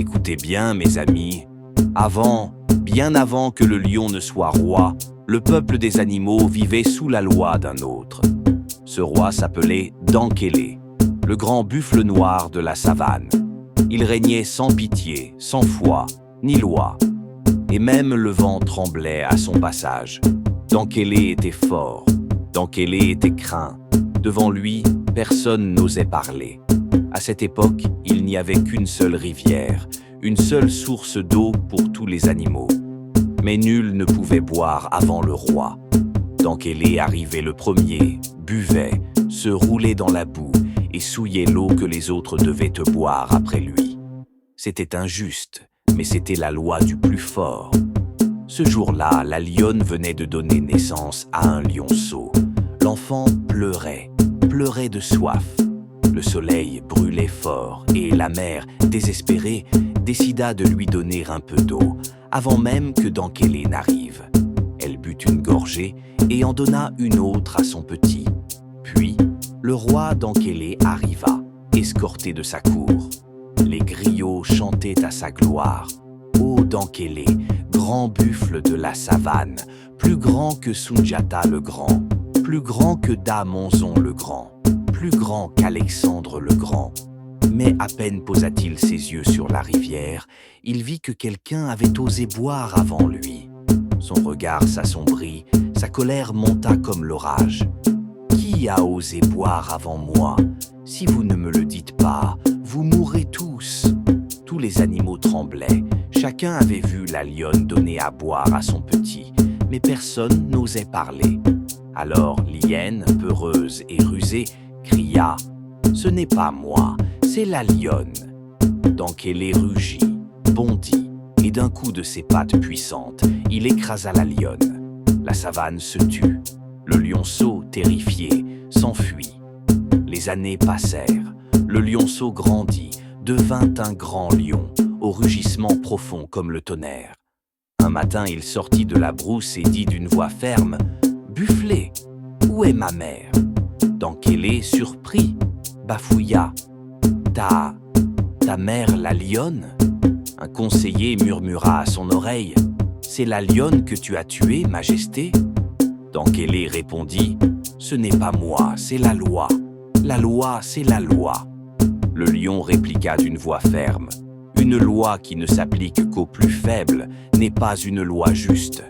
Écoutez bien, mes amis, bien avant que le lion ne soit roi, le peuple des animaux vivait sous la loi d'un autre. Ce roi s'appelait Dankélé, le grand buffle noir de la savane. Il régnait sans pitié, sans foi, ni loi. Et même le vent tremblait à son passage. Dankélé était fort, Dankélé était craint. Devant lui, personne n'osait parler. À cette époque, il n'y avait qu'une seule rivière, une seule source d'eau pour tous les animaux. Mais nul ne pouvait boire avant le roi. Dankélé arrivait le premier, buvait, se roulait dans la boue et souillait l'eau que les autres devaient boire après lui. C'était injuste, mais c'était la loi du plus fort. Ce jour-là, la lionne venait de donner naissance à un lionceau. L'enfant pleurait de soif. Le soleil brûlait fort et la mère, désespérée, décida de lui donner un peu d'eau, avant même que Dankélé n'arrive. Elle but une gorgée et en donna une autre à son petit. Puis, le roi Dankélé arriva, escorté de sa cour. Les griots chantaient à sa gloire. Ô Dankélé, grand buffle de la savane, plus grand que Sundiata le grand, plus grand que Damonzon le grand, plus grand qu'Alexandre le grand. Mais à peine posa-t-il ses yeux sur la rivière, il vit que quelqu'un avait osé boire avant lui. Son regard s'assombrit, sa colère monta comme l'orage. Qui a osé boire avant moi? Si vous ne me le dites pas, vous mourrez tous. Tous les animaux tremblaient. Chacun avait vu la lionne donner à boire à son petit, mais personne n'osait parler. Alors l'hyène, peureuse et rusée, cria « Ce n'est pas moi, c'est la lionne !» Dankélé rugit, bondit, et d'un coup de ses pattes puissantes, il écrasa la lionne. La savane se tut. Le lionceau, terrifié, s'enfuit. Les années passèrent. Le lionceau grandit, devint un grand lion, au rugissement profond comme le tonnerre. Un matin, il sortit de la brousse et dit d'une voix ferme « Bufflé, où est ma mère ?» Dankélé, surpris, bafouilla « Ta mère, la lionne ?» Un conseiller murmura à son oreille « C'est la lionne que tu as tuée, Majesté ?» Dankélé répondit « Ce n'est pas moi, c'est la loi. La loi, c'est la loi. » Le lion répliqua d'une voix ferme « Une loi qui ne s'applique qu'aux plus faibles n'est pas une loi juste. »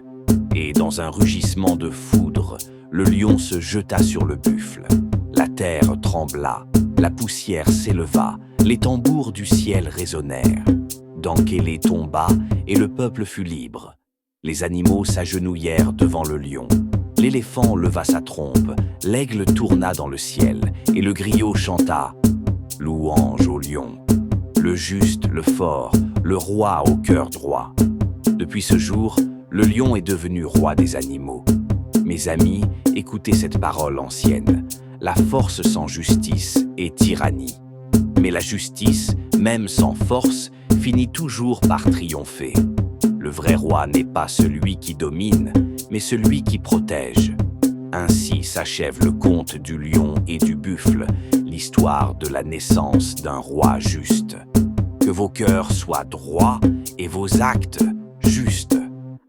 Et dans un rugissement de foudre, le lion se jeta sur le buffle. La terre trembla, la poussière s'éleva, les tambours du ciel résonnèrent. Dankélé tomba et le peuple fut libre. Les animaux s'agenouillèrent devant le lion. L'éléphant leva sa trompe, l'aigle tourna dans le ciel et le griot chanta « Louange au lion, le juste, le fort, le roi au cœur droit. » Depuis ce jour, le lion est devenu roi des animaux. Mes amis, écoutez cette parole ancienne. La force sans justice est tyrannie. Mais la justice, même sans force, finit toujours par triompher. Le vrai roi n'est pas celui qui domine, mais celui qui protège. Ainsi s'achève le conte du lion et du buffle, l'histoire de la naissance d'un roi juste. Que vos cœurs soient droits et vos actes justes.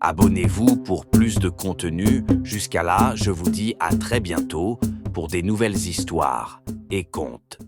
Abonnez-vous pour plus de contenu. Jusqu'à là, je vous dis à très bientôt pour des nouvelles histoires et contes.